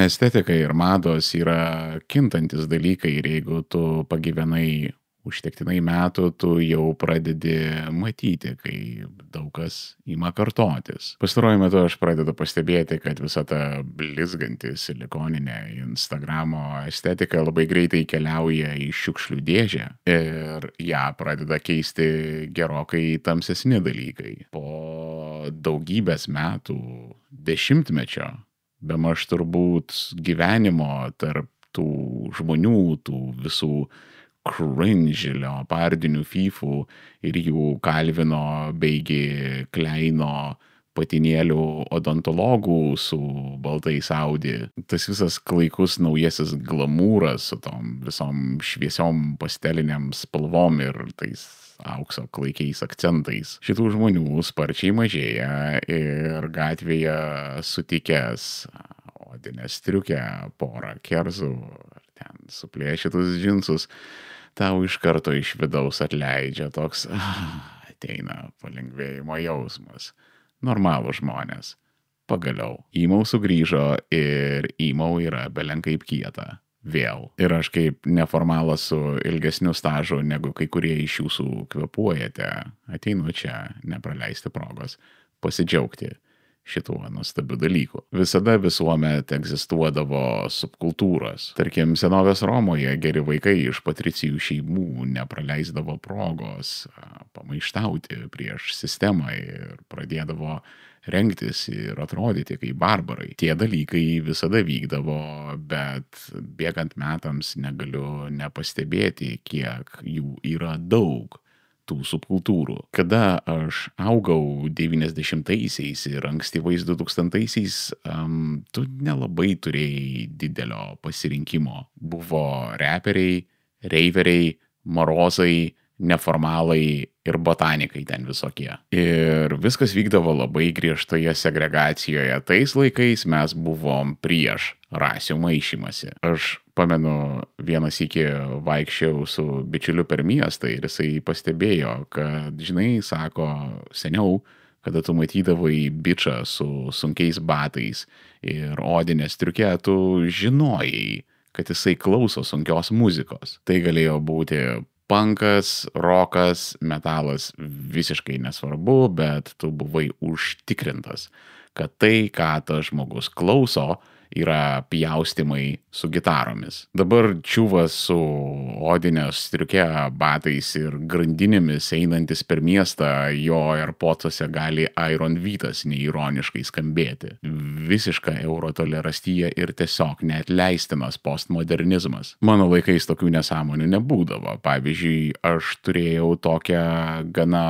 Estetika ir mados yra kintantis dalykai ir jeigu tu pagyvenai užtektinai metų, tu jau pradedi matyti, kai daug kas ima kartotis. Pastaruoju metu aš pradedu pastebėti, kad visa ta blizganti silikoninė Instagramo estetika labai greitai keliauja į šiukšlių dėžę ir ją pradeda keisti gerokai tamsesni dalykai. Po daugybės metų, dešimtmečio, bemaž turbūt gyvenimo tarp tų žmonių, tų visų cringe leopardinių fifų ir jų Kalvino beigi Kleino patinėlių odontologų su baltais Audi. Tas visas klaikus naujasis glamūras su tom visom šviesiom pasteliniam spalvom ir tais aukso klaikiais akcentais. Šitų žmonių sparčiai mažėja ir gatvėje sutikęs odinę striukę, porą kerzų ar ten suplėšytus džinsus, tau iš karto iš vidaus atleidžia toks ateina palengvėjimo jausmas. Normalūs žmonės. Pagaliau. Emo sugrįžo ir emo yra belenkaip kieta. Vėl. Ir aš kaip neformalas su ilgesniu stažu, negu kai kurie iš jūsų kvėpuojate, ateinu čia nepraleisti progos, pasidžiaugti šituo nuostabiu dalyku. Visada visuomet egzistuodavo subkultūros. Tarkim, senovės Romoje geri vaikai iš patricijų šeimų nepraleisdavo progos pamaištauti prieš sistemą ir pradėdavo rengtis ir atrodyti kaip barbarai. Tie dalykai visada vykdavo, bet bėgant metams negaliu nepastebėti, kiek jų yra daug. Tų subkultūrų. Kada aš augau 90-aisiais ir ankstyvais 2000-aisiais, tu nelabai turėjai didelio pasirinkimo. Buvo reperiai, reiveriai, morozai, neformalai ir botanikai ten visokie. Ir viskas vykdavo labai griežtoje segregacijoje. Tais laikais mes buvom prieš rasių maišymasi. Aš pamenu, vienas iki vaikščiau su bičiuliu per miestą ir jisai pastebėjo, kad, žinai, sako, seniau, kada tu matydavai bičą su sunkiais batais ir odinę striukę, tu žinojai, kad jisai klauso sunkios muzikos. Tai galėjo būti punkas, rokas, metalas, visiškai nesvarbu, bet tu buvai užtikrintas, kad tai, ką tas žmogus klauso, yra pjaustymai su gitaromis. Dabar čiuvas su odinė striuke, batais ir grandinėmis einantis per miestą, jo AirPodsuose gali Iron Vytas neironiškai skambėti. Visiška eurotolerastija ir tiesiog neatleistinas postmodernizmas. Mano laikais tokių nesąmonių nebūdavo. Pavyzdžiui, aš turėjau tokią gana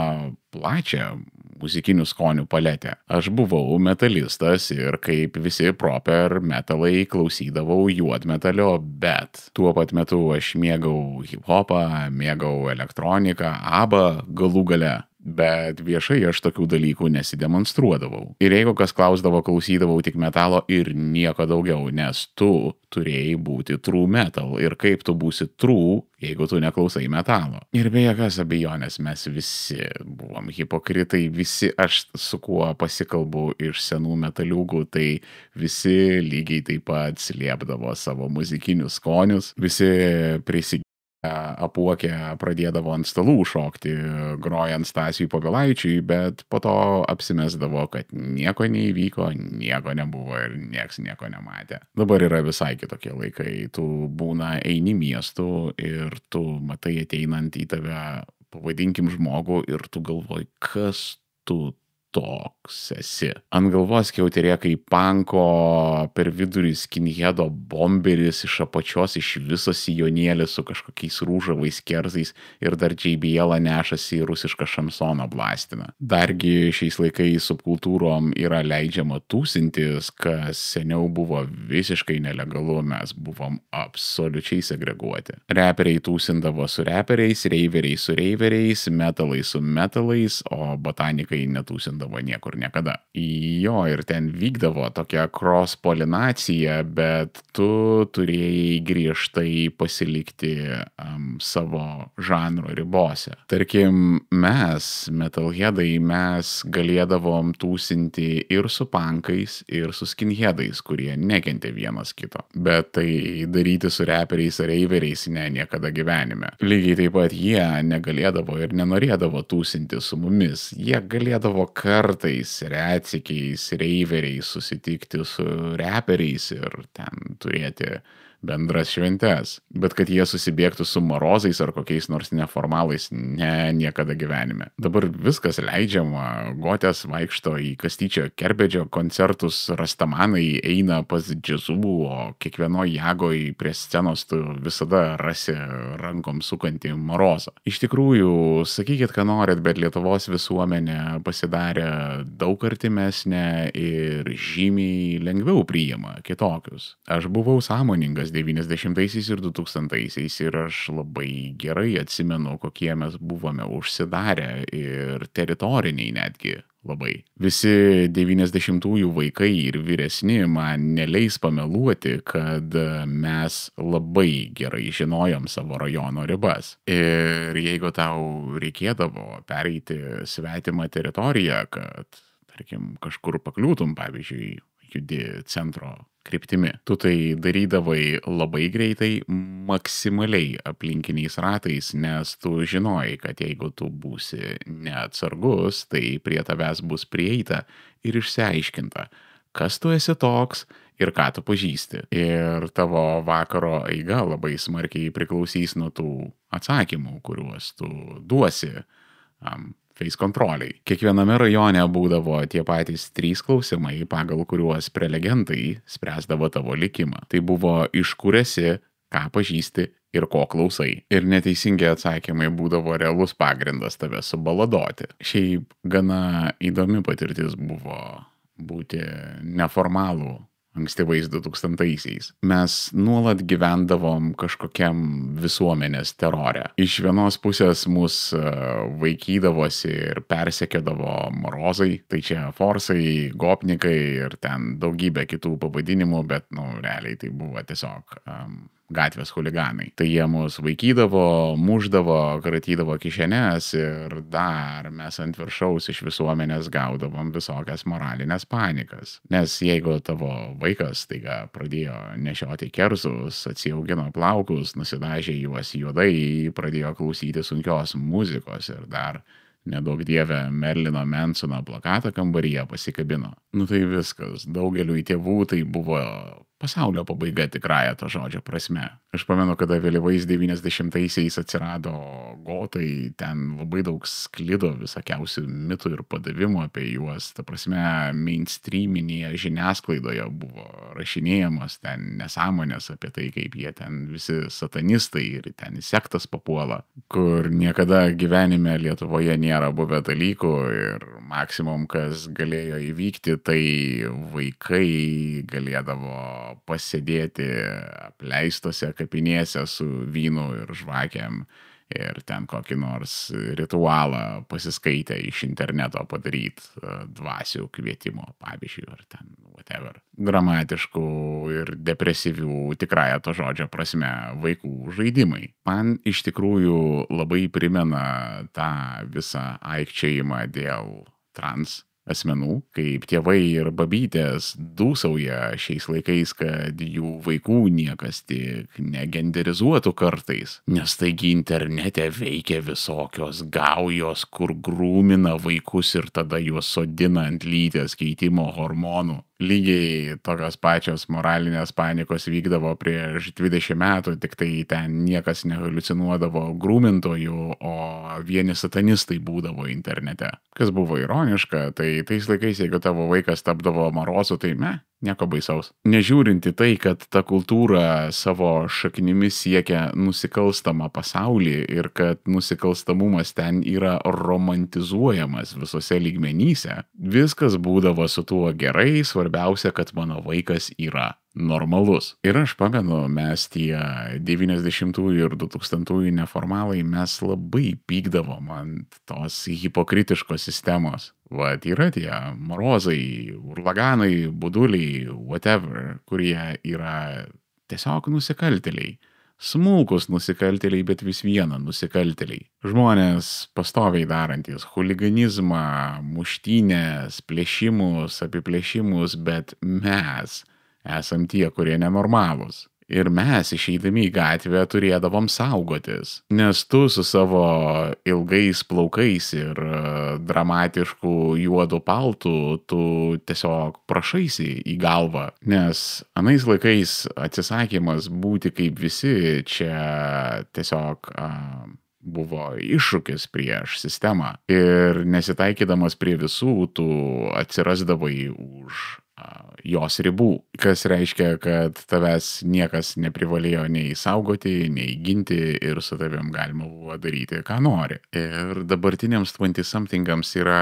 plačią muzikinių skonių paletę. Aš buvau metalistas ir kaip visi proper metalai klausydavau juodmetalio, bet tuo pat metu aš mėgau hip-hopą, mėgau elektroniką, ABBA galų gale. Bet viešai aš tokių dalykų nesidemonstruodavau. Ir jeigu kas klausdavo, klausydavau tik metalo ir nieko daugiau, nes tu turėjai būti true metal. Ir kaip tu būsi true, jeigu tu neklausai metalo. Ir be jokios abejonės mes visi buvom hipokritai, visi aš su kuo pasikalbu iš senų metaliūgų, tai visi lygiai taip pat slėpdavo savo muzikinius skonius, visi apuokę pradėdavo ant stalų šokti, grojant Stasiui Povilaičiui, bet po to apsimesdavo, kad nieko neįvyko, nieko nebuvo ir nieks nieko nematė. Dabar yra visai kitokie laikai. Tu būna eini miestu ir tu matai ateinant į tave, pavadinkim žmogų, ir tu galvoji, kas tu toks esi. Ant galvos skiauterė kaip panko, per vidurį skinheado bomberis, iš apačios iš viso sijonėlis su kažkokiais rūžavais kerzais ir dar JBL nešasi rusišką šansoną blastina. Dargi šiais laikais subkultūrom yra leidžiama tūsintis, kas seniau buvo visiškai nelegalu, mes buvom absoliučiai segreguoti. Reperiai tūsindavo su reperiais, reiveriai su reiveriais, metalai su metalais, o botanikai netūsindavo niekur niekada. Jo, ir ten vykdavo tokia cross-polinacija, bet tu turėjai griežtai pasilikti savo žanro ribose. Tarkim, mes, metalheadai, mes galėdavom tūsinti ir su punkais, ir su skinheadais, kurie nekentė vienas kito. Bet tai daryti su reperiais ar reiveriais niekada gyvenime. Lygiai taip pat jie negalėdavo ir nenorėdavo tūsinti su mumis. Jie galėdavo kartais retsykiais reiveriais susitikti su reperiais ir ten turėti bendras šventes. Bet kad jie susibėgtų su morozais ar kokiais nors neformalais, niekada gyvenime. Dabar viskas leidžiama, gotės vaikšto į Kastyčio Kerbedžio koncertus, rastamanai eina pas džiazų, o kiekvienoj jagoj prie scenos tu visada rasi rankom sukantį morozą. Iš tikrųjų, sakykit, ką norit, bet Lietuvos visuomenė pasidarė daug artimesnė ir žymiai lengviau priima kitokius. Aš buvau sąmoningas 90-aisiais ir 2000-aisiais ir aš labai gerai atsimenu, kokie mes buvome užsidarę ir teritoriniai netgi labai. Visi 90-ųjų vaikai ir vyresni man neleis pameluoti, kad mes labai gerai žinojom savo rajono ribas. Ir jeigu tau reikėdavo pereiti svetimą teritoriją, kad, tarkim, kažkur pakliūtum, pavyzdžiui, judi centro kryptimi. Tu tai darydavai labai greitai, maksimaliai aplinkiniais ratais, nes tu žinojai, kad jeigu tu būsi neatsargus, tai prie tavęs bus prieita ir išsiaiškinta, kas tu esi toks ir ką tu pažįsti. Ir tavo vakaro eiga labai smarkiai priklausys nuo tų atsakymų, kuriuos tu duosi face kontroliai. Kiekviename rajone būdavo tie patys 3 klausimai, pagal kuriuos prelegentai spręsdavo tavo likimą. Tai buvo iš kur esi, ką pažįsti ir ko klausai. Ir neteisingi atsakymai būdavo realus pagrindas tave subaladoti. Šiaip gana įdomi patirtis buvo būti neformalų ankstyvais 2000-aisiais. Mes nuolat gyvendavom kažkokiam visuomenės terore. Iš vienos pusės mus vaikydavosi ir persekiodavo morozai, tai čia forsai, gopnikai ir ten daugybė kitų pavadinimų, bet, realiai tai buvo tiesiog gatvės huliganai. Tai jie mus vaikydavo, muždavo, kratydavo kišenes ir dar mes ant viršaus iš visuomenės gaudavom visokias moralinės panikas. Nes jeigu tavo vaikas taiga pradėjo nešioti kerzus, atsiaugino plaukus, nusidažė juos juodai, pradėjo klausyti sunkios muzikos ir dar nedaug dievę Merlino Mansono plakatą kambaryje pasikabino. Tai viskas. Daugeliui tėvų tai buvo pasaulio pabaiga tikrąja to žodžio prasme. Aš pamenu, kada vėlyvais 90-aisiais atsirado gotai, ten labai daug sklido visokiausių mitų ir padavimų apie juos. Ta prasme, mainstreaminėje žiniasklaidoje buvo rašinėjamas ten nesąmonės apie tai, kaip jie ten visi satanistai ir ten į sektas papuola, kur niekada gyvenime Lietuvoje nėra buvę dalykų ir maksimum, kas galėjo įvykti, tai vaikai galėdavo pasėdėti apleistose kapinėse su vynu ir žvakėm ir ten kokį nors ritualą pasiskaitę iš interneto padaryti dvasių kvietimo, pavyzdžiui, ar ten whatever. Dramatiškų ir depresyvių, tikrąja to žodžio prasme, vaikų žaidimai. Man iš tikrųjų labai primena tą visą aikčiojimą dėl trans asmenų, kaip tėvai ir babytės dūsauja šiais laikais, kad jų vaikų niekas tik negenderizuotų kartais. Nes taigi internete veikia visokios gaujos, kur grūmina vaikus ir tada juos sodina ant lyties keitimo hormonų. Lygiai tokios pačios moralinės panikos vykdavo prieš 20 metų, tik tai ten niekas nehaliucinuodavo grūmintojų, o vieni satanistai būdavo internete. Kas buvo ironiška, tai tais laikais, jeigu tavo vaikas tapdavo marozu, tai nieko baisaus. Nežiūrinti tai, kad ta kultūra savo šaknimis siekia nusikalstamą pasaulį ir kad nusikalstamumas ten yra romantizuojamas visose lygmenyse, viskas būdavo su tuo gerai, svarbiausia, kad mano vaikas yra normalus. Ir aš pamenu, mes tie 90-ųjų ir 2000-ųjų neformalai, mes labai pykdavom ant tos hipokritiškos sistemos. Vat yra tie morozai, urlaganai, buduliai, whatever, kurie yra tiesiog nusikaltėliai. Smulkus nusikaltėliai, bet vis viena nusikaltėliai. Žmonės pastoviai darantys huliganizmą, muštynės, plėšimus, apiplėšimus, bet mes esam tie, kurie nenormalūs. Ir mes išeidami į gatvę turėdavom saugotis. Nes tu su savo ilgais plaukais ir dramatišku juodu paltu, tu tiesiog prašaisi į galvą. Nes anais laikais atsisakymas būti kaip visi čia tiesiog buvo iššūkis prieš sistemą. Ir nesitaikydamas prie visų, tu atsirasdavai už jos ribų, kas reiškia, kad tavęs niekas neprivalėjo nei saugoti, nei ginti ir su tavim galima buvo daryti, ką nori. Ir dabartiniams 20-somethingams yra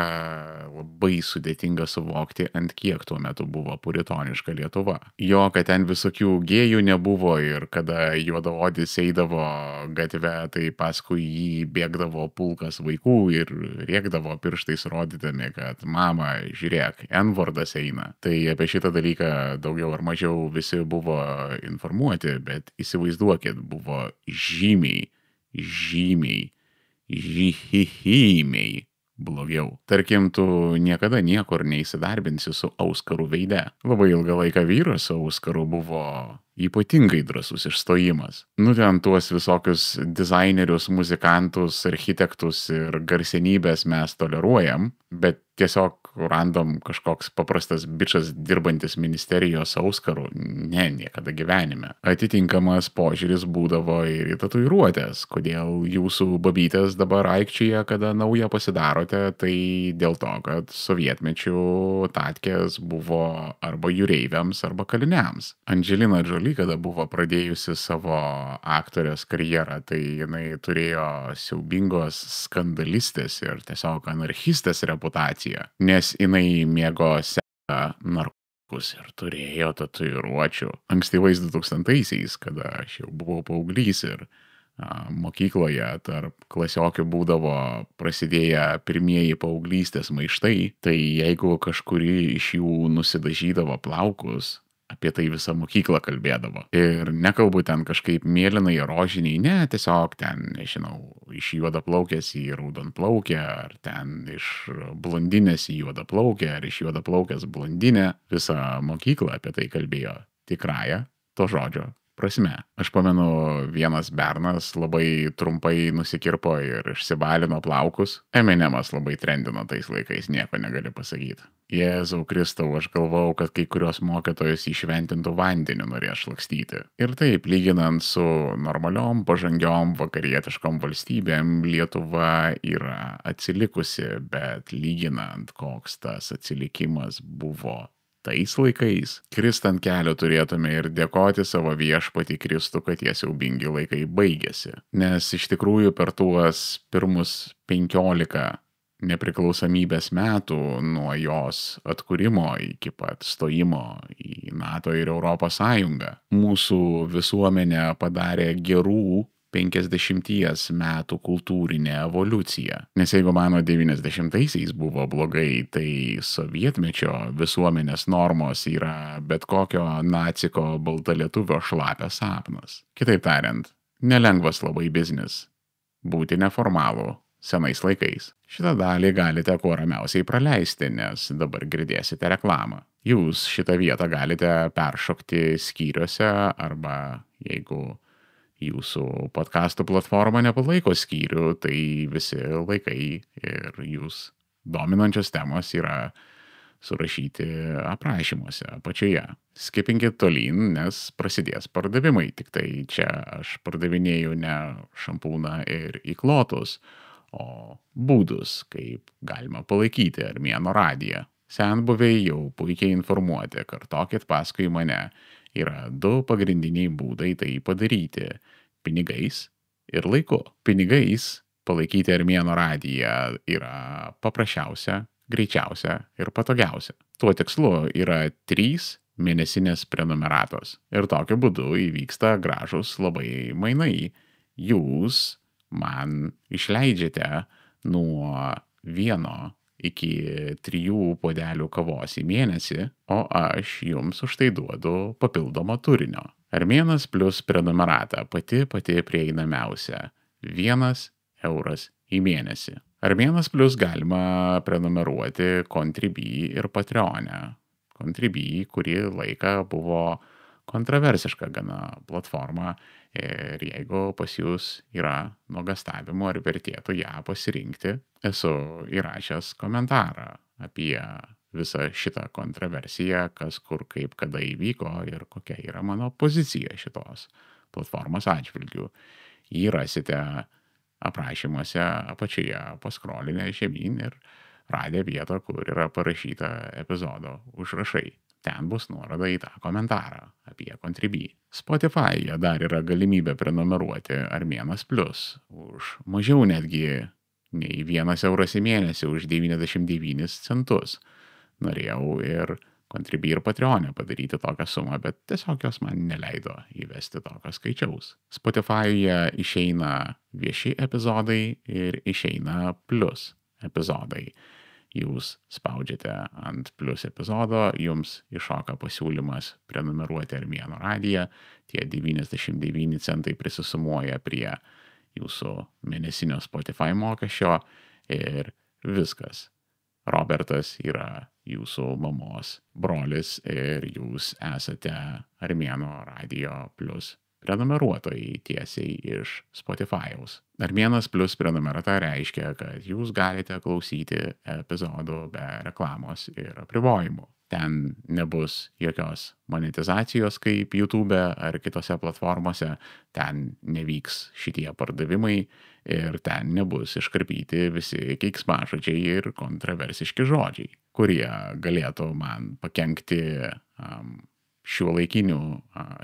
labai sudėtinga suvokti, ant kiek tuo metu buvo puritoniška Lietuva. Jo, kad ten visokių gėjų nebuvo ir kada juodaodis eidavo gatve, tai paskui jį bėgdavo pulkas vaikų ir rėkdavo pirštais rodydami, kad mama, žiūrėk, N-vardas eina. Tai apie šitą dalyką daugiau ar mažiau visi buvo informuoti, bet įsivaizduokit, buvo žymiai blogiau. Tarkim, tu niekada niekur neįsidarbinsi su auskaru veide. Labai ilgą laiką vyras su auskaru buvo ypatingai drąsus išstojimas. Ten tuos visokius dizainerius, muzikantus, architektus ir garsenybės mes toleruojam, bet tiesiog random kažkoks paprastas bičas dirbantis ministerijos auskaru. Ne, niekada gyvenime. Atitinkamas požiūris būdavo ir į tatuiruotės. Kodėl jūsų babytės dabar aikčioje, kada naują pasidarote, tai dėl to, kad sovietmečių tatkės buvo arba jūreiviams, arba kaliniams. Angelina Jolie, kada buvo pradėjusi savo aktorės karjerą, tai jinai turėjo siaubingos skandalistės ir tiesiog anarchistės reputaciją, nes jinai mėgo seką narkotikus ir turėjo tatuiruočių. Ankstyvais 2000-aisiais, kada aš jau buvau paauglys ir mokykloje tarp klasiokių būdavo prasidėję pirmieji paauglystės maištai, tai jeigu kažkuri iš jų nusidažydavo plaukus, apie tai visą mokyklą kalbėdavo. Ir nekalbu ten kažkaip mėlynai, rožiniai, ne, tiesiog ten, nežinau, iš juodaplaukės į raudonplaukę, ar ten iš blondinės į juodaplaukę, ar iš juodaplaukės blondinę. Visą mokyklą apie tai kalbėjo tikrąją to žodžio prasme. Aš pamenu, vienas bernas labai trumpai nusikirpo ir išsibalino plaukus. Eminemas labai trendino tais laikais, nieko negali pasakyti. Jėzau Kristau, aš galvau, kad kai kurios mokytojus įšventintų vandeniu norės šlakstyti. Ir taip, lyginant su normaliom, pažangiom, vakarietiškom valstybėm, Lietuva yra atsilikusi, bet lyginant, koks tas atsilikimas buvo tais laikais, kristant kelio turėtume ir dėkoti savo viešpatį Kristų, kad tie siaubingi laikai baigėsi. Nes iš tikrųjų per tuos pirmus 15 nepriklausomybės metų nuo jos atkūrimo iki pat stojimo į NATO ir Europos Sąjungą, mūsų visuomenė padarė gerų 50 metų kultūrinė evoliucija. Nes jeigu mano 90-aisiais buvo blogai, tai sovietmečio visuomenės normos yra bet kokio naciko baltalietuvio šlapias sapnas. Kitaip tariant, nelengvas labai biznis būti neformalų senais laikais. Šitą dalį galite kuo ramiausiai praleisti, nes dabar girdėsite reklamą. Jūs šitą vietą galite peršokti skyriuose arba jeigu jūsų podcastų platforma nepalaiko skyrių, tai visi laikai ir jūs dominančios temos yra surašyti aprašymuose apačioje. Skipinkit tolyn, nes prasidės pardavimai. Tik tai čia aš pardavinėju ne šampūną ir įklotus, o būdus, kaip galima palaikyti Armėno radiją. Senbuviai jau puikiai informuoti, kartokit paskui mane. Yra 2 pagrindiniai būdai tai padaryti – pinigais ir laiku. Pinigais palaikyti Armėno radiją yra paprasčiausia, greičiausia ir patogiausia. Tuo tikslu yra 3 mėnesinės prenumeratos. Ir tokiu būdu įvyksta gražus labai mainai. Jūs man išleidžiate nuo 1 iki 3 puodelių kavos į mėnesį, o aš jums už tai duodu papildomo turinio. Armėnas plus prenumerata pati prieinamiausia. 1 euras į mėnesį. Armėnas plus galima prenumeruoti Contribui ir Patreon'e. Contribui kurį laiką buvo kontroversiška gana platforma ir jeigu pas jūs yra nuogąstavimų ar vertėtų ją pasirinkti, esu įrašęs komentarą apie visą šitą kontroversiją, kas kur kaip kada įvyko ir kokia yra mano pozicija šitos platformos atžvilgiu. Jį rasite aprašymuose apačioje, paskrolinę žemyn ir radę vietą, kur yra parašyta epizodo užrašai. Ten bus nuoroda į tą komentarą apie Contribui. Spotify'e dar yra galimybė prenumeruoti Armėnas Plus už mažiau netgi nei 1 euras į mėnesį, už 99 centus. Norėjau ir Contribui ir Patreon'e padaryti tokią sumą, bet tiesiog jos man neleido įvesti tokio skaičiaus. Spotify'e išeina vieši epizodai ir išeina Plus epizodai. Jūs spaudžiate ant Plus epizodo, jums iššoka pasiūlymas prenumeruoti Armėno radiją, tie 99 centai prisisumuoja prie jūsų mėnesinio Spotify mokesčio ir viskas. Robertas yra jūsų mamos brolis ir jūs esate Armėno radijo Plus prenumeruotojai tiesiai iš Spotify'aus. Armėnas Plus prenumerata reiškia, kad jūs galite klausyti epizodų be reklamos ir apribojimų. Ten nebus jokios monetizacijos kaip YouTube ar kitose platformose, ten nevyks šitie pardavimai ir ten nebus iškarpyti visi keiksmažodžiai ir kontroversiški žodžiai, kurie galėtų man pakenkti šiuolaikinių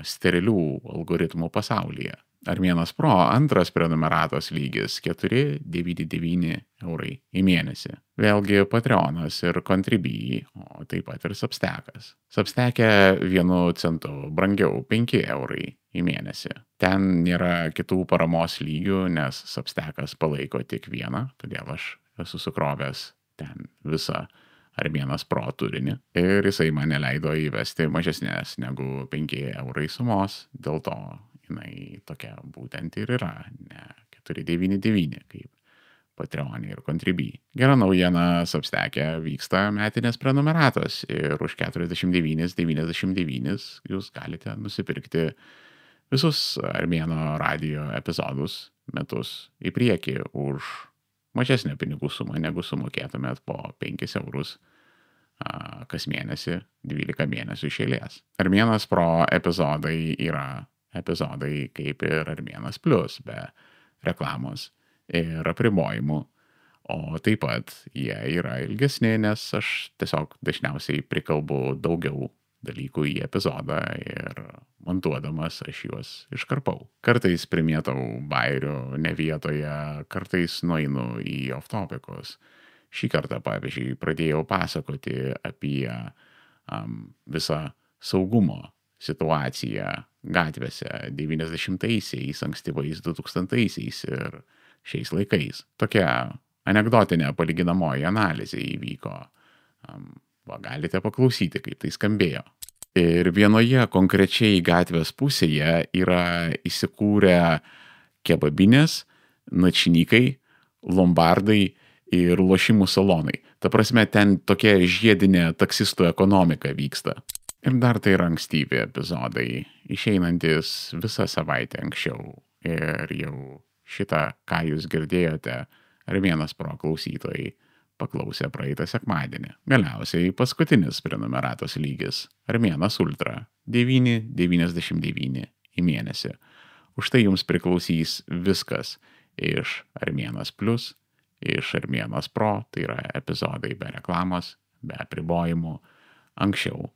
sterilių algoritmų pasaulyje. Armėnas Pro antras prenumeratos lygis 4,99 eurai į mėnesį. Vėlgi Patreonas ir Contribui, o taip pat ir Substackas. Substack'e 1 centu brangiau 5 eurai į mėnesį. Ten nėra kitų paramos lygių, nes Substackas palaiko tik vieną, todėl aš esu sukrovęs ten visą Armėnas Pro turinį ir jisai man neleido įvesti mažesnės negu 5 eurai sumos, dėl to jinai tokia būtent ir yra, ne 4,99 kaip Patreon'e ir Contribui. Gera naujiena, Substack'e vyksta metinės prenumeratos ir už 49,99 jūs galite nusipirkti visus Armėno radijo epizodus metus į priekį už mažesnę pinigų sumą, negu sumokėtumėt po 5 eurus kas mėnesį 12 mėnesių iš eilės. Armėnas Pro epizodai yra epizodai kaip ir Armėnas Plus, be reklamos ir apribojimų, o taip pat jie yra ilgesni, nes aš tiesiog dažniausiai prikalbu daugiau dalykų į epizodą ir montuodamas aš juos iškarpau. Kartais primėtau bairių ne vietoje, kartais nueinu į off-topicus. Šį kartą, pavyzdžiui, pradėjau pasakoti apie visą saugumo situaciją gatvėse 90-aisiais, ankstyvais 2000-aisiais ir šiais laikais. Tokia anekdotinė palyginamoji analizė įvyko. Galite paklausyti, kaip tai skambėjo. Ir vienoje konkrečiai gatvės pusėje yra įsikūrę kebabinės, načinikai, lombardai ir lošimų salonai. Ta prasme, ten tokia žiedinė taksistų ekonomika vyksta. Ir dar tai yra ankstyvi epizodai, išeinantis visą savaitę anksčiau. Ir jau šitą, ką jūs girdėjote, Armėnas Pro klausytojai paklausė praeitą sekmadienį. Galiausiai paskutinis prenumeratos lygis – Armėnas Ultra 9,99 į mėnesį. Už tai jums priklausys viskas iš Armėnas Plus, iš Armėnas Pro, tai yra epizodai be reklamos, be apribojimų, anksčiau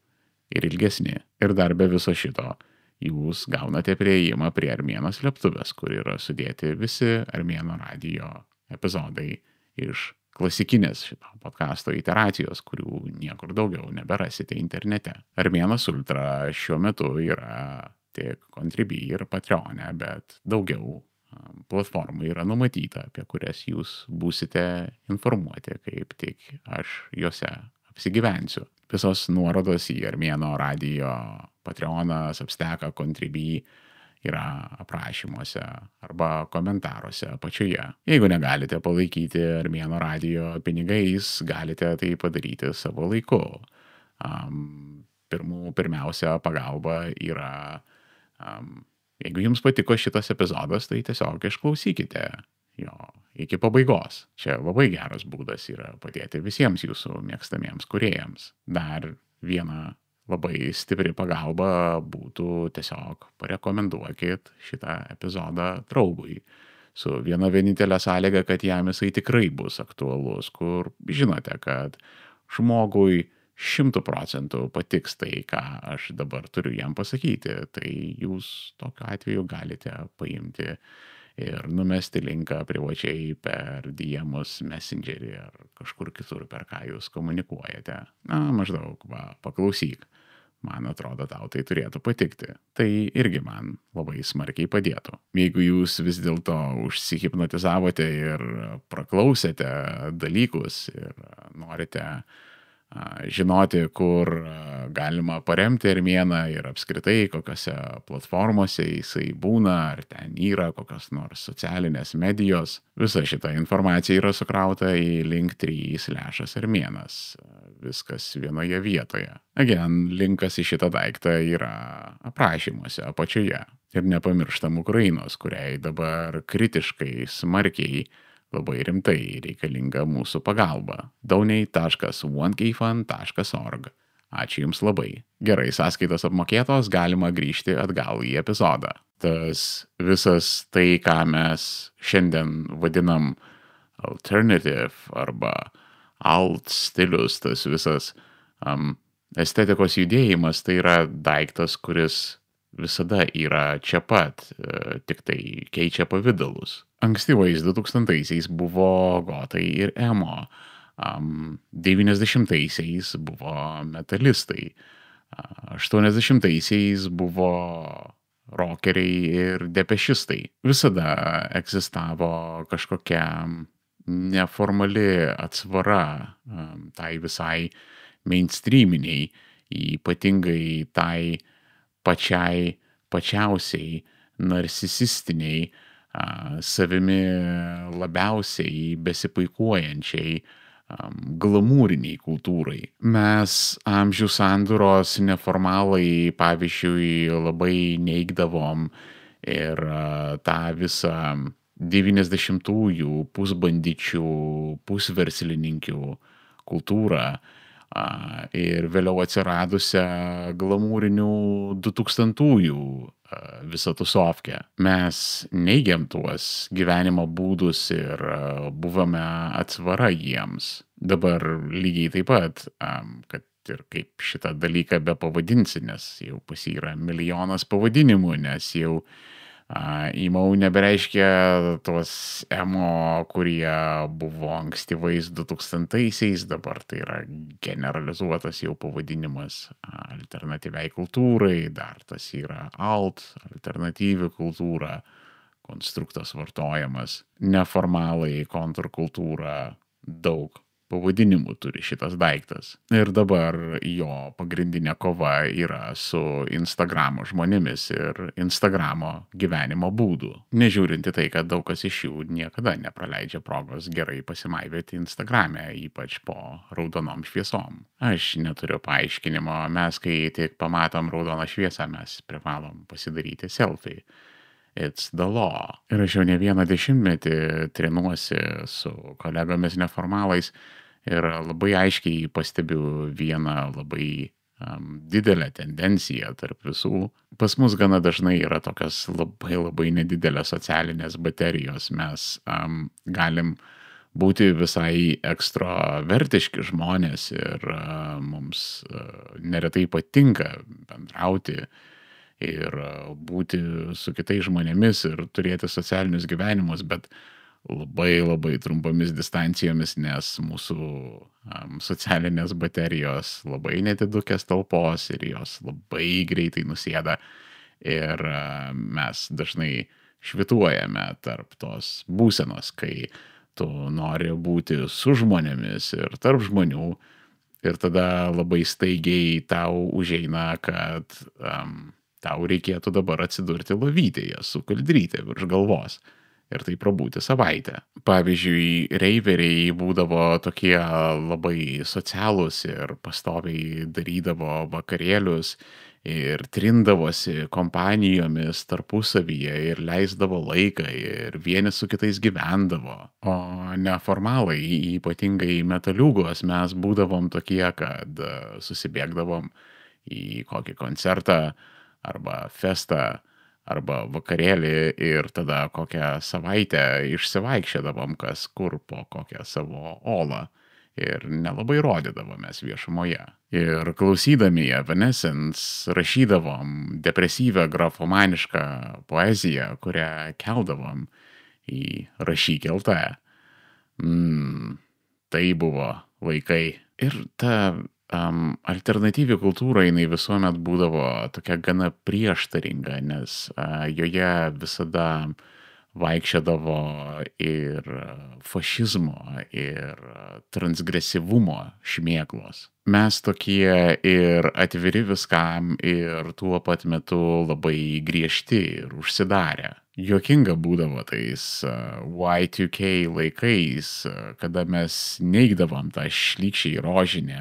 ir ilgesni. Ir dar be viso šito jūs gaunate prieėjimą prie Armėno slėptuvės, kur yra sudėti visi Armėno radijo epizodai iš klasikinės šito podcasto iteracijos, kurių niekur daugiau neberasite internete. Armėnas Ultra šiuo metu yra tik Contribui ir Patreon'e, bet daugiau platformų yra numatyta, apie kurias jūs būsite informuoti, kaip tik aš juose apsigyvensiu. Visos nuorodos į Armėno radijo Patreoną, Substacką, Contribui yra aprašymuose arba komentaruose apačioje. Jeigu negalite palaikyti Armėno radijo pinigais, galite tai padaryti savo laiku. Pirmiausia pagalba yra, jeigu jums patiko šitas epizodas, tai tiesiog išklausykite jo iki pabaigos. Čia labai geras būdas yra padėti visiems jūsų mėgstamiems kūrėjams. Dar viena labai stipri pagalba būtų tiesiog parekomenduokit šitą epizodą draugui. Su viena vienintelė sąlyga, kad jam jisai tikrai bus aktualus, kur žinote, kad žmogui 100% patiks tai, ką aš dabar turiu jam pasakyti. Tai jūs tokiu atveju galite paimti ir numesti linką privačiai per DM'us, Messengerį ar kažkur kitur, per ką jūs komunikuojate. Maždaug, paklausyk. Man atrodo, tau tai turėtų patikti. Tai irgi man labai smarkiai padėtų. Jeigu jūs vis dėlto užsihipnotizavote ir praklausėte dalykus ir norite žinoti, kur galima paremti Armėną ir apskritai kokiose platformose jisai būna, ar ten yra kokios nors socialinės medijos. Visa šita informacija yra sukrauta į Linktree/Armėnas. Viskas vienoje vietoje. Again, linkas į šitą daiktą yra aprašymuose apačioje. Ir nepamirštam Ukrainos, kuriai dabar kritiškai, smarkiai, labai rimtai reikalinga mūsų pagalba. donate.onekfund.org. Ačiū Jums labai. Gerai, sąskaitos apmokėtos, galima grįžti atgal į epizodą. Tas visas tai, ką mes šiandien vadinam alternative arba alt stilius, tas visas estetikos judėjimas, tai yra daiktas, kuris visada yra čia pat, tik tai keičia pavidalus. Ankstyvais 2000-aisiais buvo gotai ir emo, 90-aisiais buvo metalistai, 80-aisiais buvo rockeriai ir depešistai. Visada egzistavo kažkokia neformali atsvara tai visai mainstreaminiai, ypatingai tai pačiausiai narcisistiniai, savimi labiausiai besipuikuojančiai, glamūriniai kultūrai. Mes amžių sandūros neformalai, pavyzdžiui, labai neigdavom ir tą visą 90-ųjų pusbandičių, pusverslininkių kultūrą ir vėliau atsiradusią glamūrinių 2000-ųjų visą tusovkę. Mes neigiam tuos gyvenimo būdus ir buvome atsvara jiems. Dabar lygiai taip pat, kad ir kaip šitą dalyką be pavadinsi, nes jau pas jį yra milijonas pavadinimų, nes jau emo nebereiškia tuos emo, kurie buvo ankstyvais 2000-aisiais, dabar tai yra generalizuotas jau pavadinimas alternatyviai kultūrai, dar tas yra alt, alternatyvi kultūra, konstruktas vartojamas, neformalai kontrkultūra, daug pavadinimų turi šitas daiktas. Ir dabar jo pagrindinė kova yra su Instagramo žmonėmis ir Instagramo gyvenimo būdų. Nežiūrinti tai, kad daug kas iš jų niekada nepraleidžia progos gerai pasimaivėti Instagrame, ypač po raudonom šviesom. Aš neturiu paaiškinimo, mes kai tik pamatom raudoną šviesą, mes privalom pasidaryti selfie. It's the law. Ir aš jau ne vieną dešimtmetį trinuosi su kolegomis neformalais ir labai aiškiai pastebiu vieną labai didelę tendenciją tarp visų. Pas mus gana dažnai yra tokios labai nedidelės socialinės baterijos. Mes galim būti visai ekstravertiški žmonės ir mums neretai patinka bendrauti ir būti su kitais žmonėmis ir turėti socialinius gyvenimus, bet labai labai trumpomis distancijomis, nes mūsų socialinės baterijos labai nedidukės talpos ir jos labai greitai nusėda. Ir mes dažnai švituojame tarp tos būsenos, kai tu nori būti su žmonėmis ir tarp žmonių. Ir tada labai staigiai tau užeina, kad tau reikėtų dabar atsidurti lovytėje su kaldrytė virš galvos. Ir tai prabūti savaitę. Pavyzdžiui, reiveriai būdavo tokie labai socialūs ir pastoviai darydavo vakarėlius ir trindavosi kompanijomis tarpusavyje ir leisdavo laiką ir vieni su kitais gyvendavo. O neformalai, ypatingai metaliūgos, mes būdavom tokie, kad susibėgdavom į kokį koncertą arba festą arba vakarėlį ir tada kokią savaitę išsivaikščiodavom kas kur po kokią savo olą ir nelabai rodydavomės viešumoje. Ir klausydami Evanescence rašydavom depresyvę grafomanišką poeziją, kurią keldavom į Rašyk LT. Tai buvo laikai. Ir ta alternatyvi kultūra, jinai visuomet būdavo tokia gana prieštaringa, nes joje visada vaikščiodavo ir fašizmo, ir transgresyvumo šmėklos. Mes tokie ir atviri viskam, ir tuo pat metu labai griežti ir užsidarę. Juokinga būdavo tais Y2K laikais, kada mes neigdavom tą šlykščiai rožinę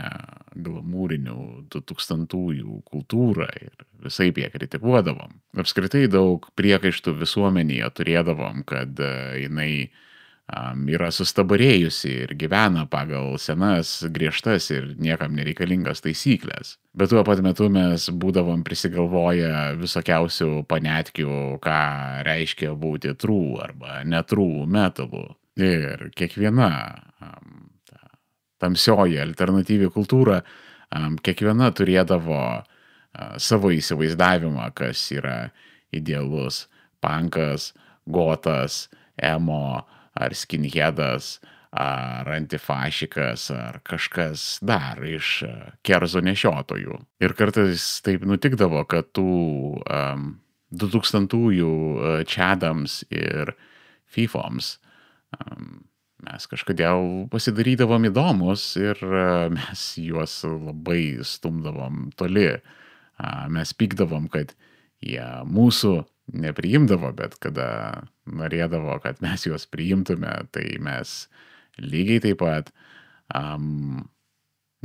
glamūrinių 2000-ųjų kultūrą ir visaip ją kritikuodavom. Apskritai daug priekaištų visuomenėje turėdavom, kad jinai yra sustabarėjusi ir gyvena pagal senas, griežtas ir niekam nereikalingas taisyklės. Bet tuo pat metu mes būdavom prisigalvoję visokiausių panetkių, ką reiškia būti true arba netrue metalu. Ir kiekviena tamsioji alternatyvi kultūra, kiekviena turėdavo savo įsivaizdavimą, kas yra idealus punkas, gotas, emo, ar skinheadas, ar antifašikas, ar kažkas dar iš kerzo nešiotojų. Ir kartais taip nutikdavo, kad tų 2000-ųjų čadams ir fifoms mes kažkodėl pasidarydavom įdomus ir mes juos labai stumdavom toli. Mes pykdavom, kad jie mūsų nepriimdavo, bet kada norėdavo, kad mes juos priimtume, tai mes lygiai taip pat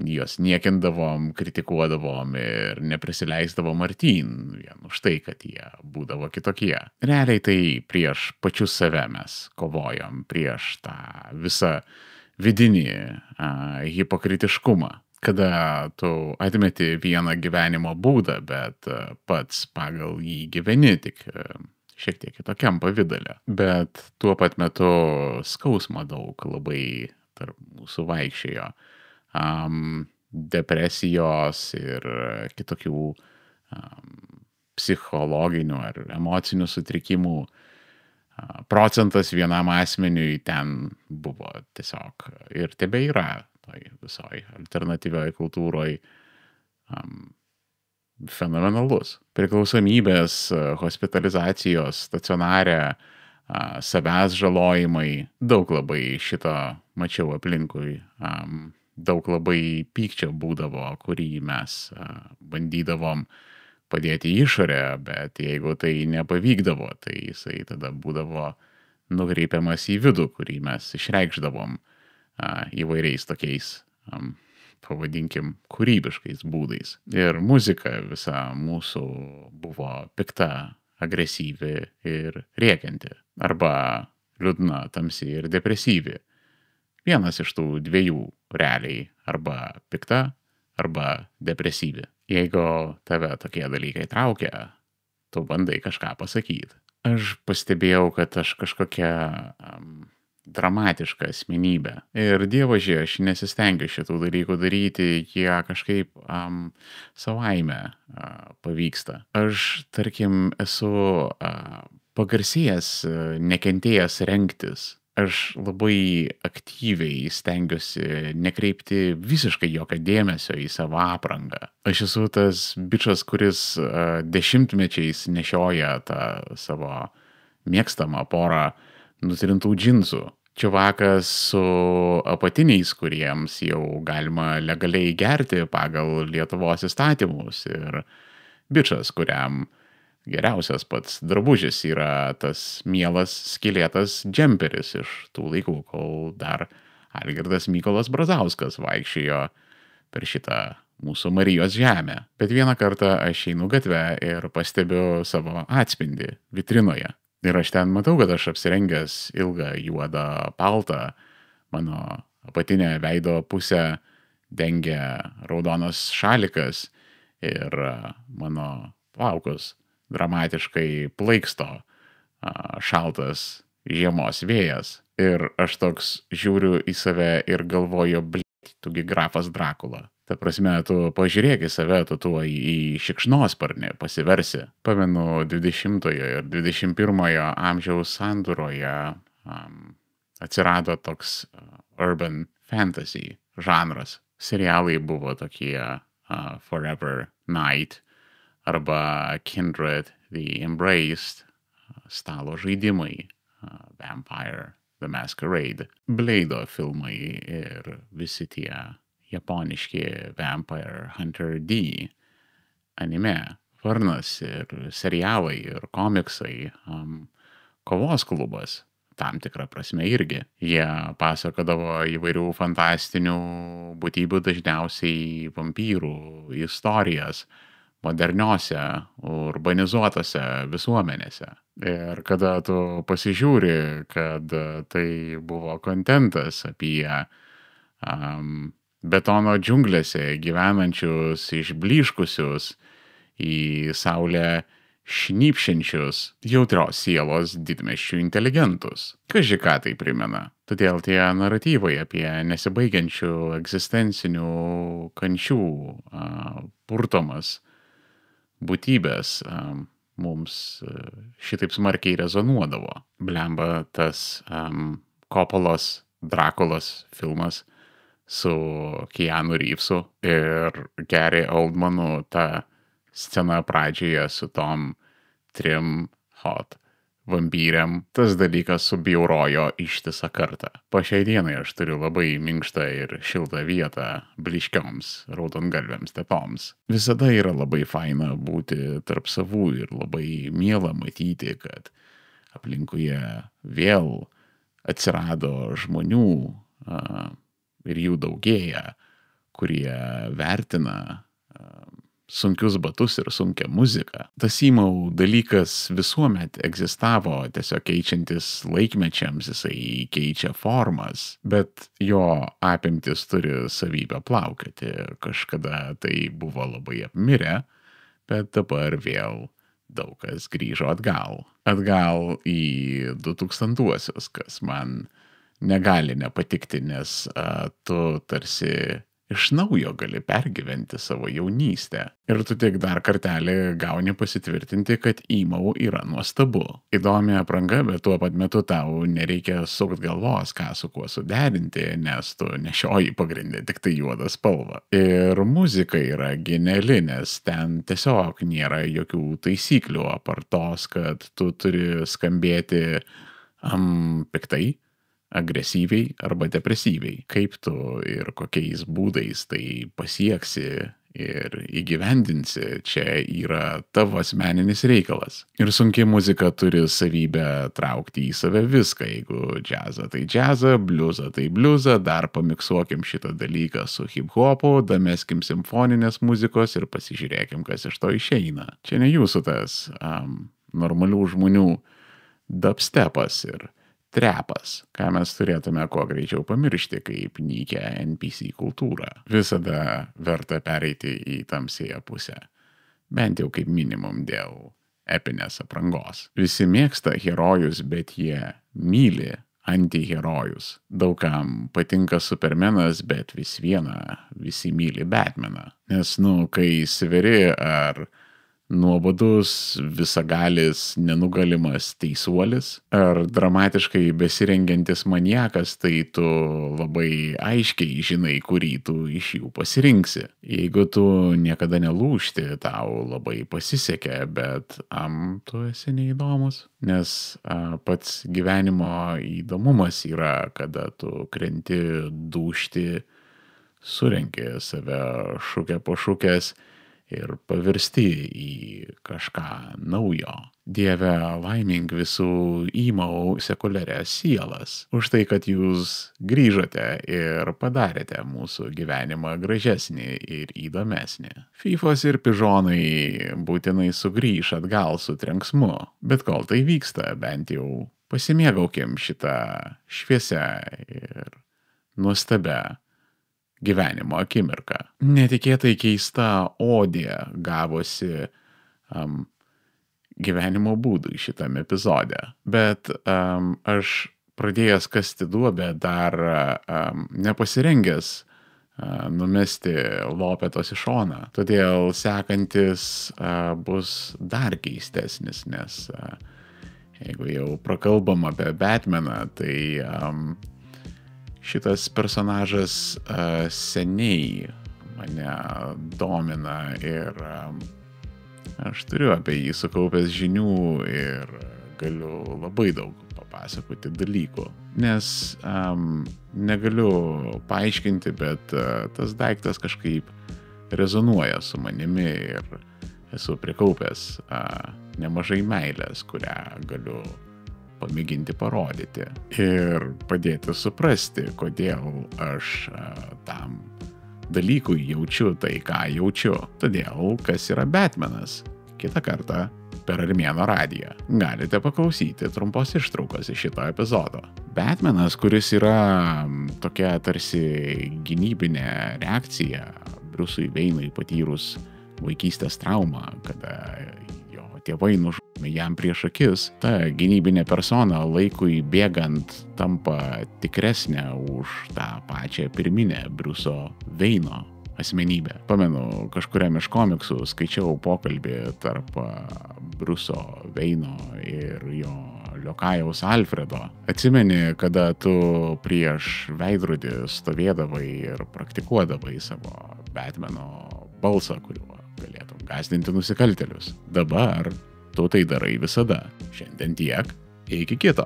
juos niekindavom, kritikuodavom ir neprisileisdavom artyn vien už tai, kad jie būdavo kitokie. Realiai tai prieš pačius save mes kovojom, prieš tą visą vidinį hipokritiškumą. Kada tu atmeti vieną gyvenimo būdą, bet pats pagal jį gyveni, tik šiek tiek kitokiam pavidale. Bet tuo pat metu skausmo daug labai tarp mūsų vaikščiojo. Depresijos ir kitokių psichologinių ar emocinių sutrikimų procentas vienam asmeniui ten buvo tiesiog ir tebe yra toj visoj alternatyvioj kultūroj fenomenalus. Priklausomybės, hospitalizacijos, stacionare, savęs žalojimai, daug labai šito mačiau aplinkui, daug labai pykčio būdavo, kurį mes bandydavom padėti į išorę, bet jeigu tai nepavykdavo, tai jisai tada būdavo nukreipiamas į vidų, kurį mes išreikšdavom įvairiais tokiais, pavadinkim, kūrybiškais būdais. Ir muzika visa mūsų buvo pikta, agresyvi ir rėkianti. Arba liūdna, tamsi ir depresyvi. Vienas iš tų dviejų realiai arba pikta, arba depresyvi. Jeigu tave tokie dalykai traukia, tu bandai kažką pasakyti. Aš pastebėjau, kad aš kažkokia dramatiška asmenybė. Ir dievaži, aš nesistengiu šitų dalykų daryti, jie kažkaip savaime pavyksta. Aš, tarkim, esu pagarsėjęs, nekentėjęs rengtis. aš labai aktyviai stengiuosi nekreipti visiškai jokio dėmesio į savo aprangą. Aš esu tas bičas, kuris dešimtmečiais nešioja tą savo mėgstamą porą nutrintų džinsų. Čiuvakas su apatiniais, kuriems jau galima legaliai gerti pagal Lietuvos įstatymus, ir bičas, kuriam geriausias pats drabužis yra tas mielas skylėtas džemperis iš tų laikų, kol dar Algirdas Mykolas Brazauskas vaikščiojo per šitą mūsų Marijos žemę. Bet vieną kartą aš einu gatve ir pastebiu savo atspindį vitrinoje. Ir aš ten matau, kad aš apsirengęs ilgą juodą paltą, mano apatinę veido pusę dengia raudonas šalikas ir mano plaukus dramatiškai plaiksto šaltas žiemos vėjas. Ir aš toks žiūriu į save ir galvoju, blit, tugi grafas Drakula. Ta prasme, tu pažiūrėk į save, tu tuo į šikšnosparnį pasiversi. Pamenu, 20-ojo ir 21-ojo amžiaus sandūroje atsirado toks urban fantasy žanras. Serialai buvo tokie Forever Night arba Kindred, The Embraced, stalo žaidimai, Vampire, The Masquerade, Blade'o filmai ir visi tie japoniški Vampire Hunter D, anime, varnas ir serialai ir komiksai, kovos klubas, tam tikrą prasme irgi. Jie pasakodavo įvairių fantastinių būtybių, dažniausiai vampyrų istorijas moderniose, urbanizuotose visuomenėse. Ir kada tu pasižiūri, kad tai buvo kontentas apie betono džiunglėse gyvenančius išblyškusius į saulę šnypščiančius jautrios sielos didmiesčių inteligentus. Kaži ką tai primena. Todėl tie naratyvai apie nesibaigiančių egzistencinių kančių purtomas būtybės mums šitaip smarkiai rezonuodavo. Blemba tas Coppolos Drakulos filmas su Keanu Reevesu ir Gary Oldmanu, ta scena pradžioje su tom 3 hot vampyriam, tas dalykas subjaurojo ištisą kartą. Po šiai dienai aš turiu labai minkštą ir šiltą vietą blyškioms raudongalvėms tepoms. Visada yra labai faina būti tarp savų ir labai miela matyti, kad aplinkuje vėl atsirado žmonių ir jų daugėja, kurie vertina sunkius batus ir sunkią muziką. Tas įmau dalykas visuomet egzistavo, tiesiog keičiantis laikmečiams, jisai keičia formas, bet jo apimtis turi savybę plaukioti. Kažkada tai buvo labai apmirę, bet dabar vėl daug kas grįžo atgal. Atgal į 2000-uosius, kas man negali nepatikti, nes tu tarsi iš naujo gali pergyventi savo jaunystę. Ir tu tik dar kartelį gauni pasitvirtinti, kad emo yra nuostabu. Įdomi apranga, bet tuo pat metu tau nereikia sukt galvos, ką su kuo suderinti, nes tu nešioji pagrindė tik tai juodą spalvą. Ir muzika yra geniali, nes ten tiesiog nėra jokių taisyklių, apart tos, kad tu turi skambėti piktai, agresyviai arba depresyviai. Kaip tu ir kokiais būdais tai pasieksi ir įgyvendinsi, čia yra tavo asmeninis reikalas. Ir sunki muzika turi savybę traukti į save viską. Jeigu džiazą, tai džiazą, bliuzą, tai bliuzą, dar pamiksuokim šitą dalyką su hip-hopu, dameskim simfoninės muzikos ir pasižiūrėkim, kas iš to išeina. Čia ne jūsų tas normalių žmonių dubstepas ir trepas, ką mes turėtume kuo greičiau pamiršti kaip nykę NPC kultūrą. Visada verta pereiti į tamsėją pusę. Bent jau kaip minimum dėl epinės aprangos. Visi mėgsta herojus, bet jie myli antiherojus. Daugam patinka Supermanas, bet vis viena visi myli Batmaną. Nes, kai sveri ar nuobodus, visagalis, nenugalimas teisuolis, ar dramatiškai besirengiantis maniakas, tai tu labai aiškiai žinai, kurį tu iš jų pasirinksi. Jeigu tu niekada nelūžti, tau labai pasisekė, bet tu esi neįdomus. Nes pats gyvenimo įdomumas yra, kada tu krenti, dūšti, surenki save šukę po šukės ir pavirsti į kažką naujo. Dieve, laimink visų įmau sekuliarias sielas už tai, kad jūs grįžote ir padarėte mūsų gyvenimą gražesnį ir įdomesnį. Fifos ir pižonai būtinai sugrįš atgal su trenksmu, bet kol tai vyksta, bent jau pasimėgaukim šitą šviesią ir nuostabią gyvenimo akimirką. Netikėtai keista odė gavosi gyvenimo būdui šitam epizode, bet aš pradėjęs kasti duobę dar nepasirengęs numesti lopetos į šoną. Todėl sekantis bus dar keistesnis, nes jeigu jau prakalbam apie Batmaną, tai šitas personažas seniai mane domina ir aš turiu apie jį sukaupęs žinių ir galiu labai daug papasakoti dalykų. Nes negaliu paaiškinti, bet tas daiktas kažkaip rezonuoja su manimi ir esu prikaupęs nemažai meilės, kurią galiu pamėginti parodyti ir padėti suprasti, kodėl aš tam dalykui jaučiu tai, ką jaučiu. Todėl, kas yra Batmanas? Kitą kartą per Armėno radiją galite paklausyti trumpos ištraukos iš šito epizodo. Batmanas, kuris yra tokia tarsi gynybinė reakcija Bruce'ui Wayne'ui patyrus vaikystės traumą, kada jo tėvai nužudė jam prieš akis, ta gynybinė persona laikui bėgant tampa tikresnė už tą pačią pirminę Bruce'o Wayne'o asmenybę. Pamenu, kažkuriam iš komiksų skaičiau pokalbį tarp Bruce'o Wayne'o ir jo liokajaus Alfredo. Atsimeni, kada tu prieš veidrodį stovėdavai ir praktikuodavai savo Batmano balsą, kuriuo galėtum gąsdinti nusikaltėlius. Dabar tu tai darai visada. Šiandien tiek, iki kito.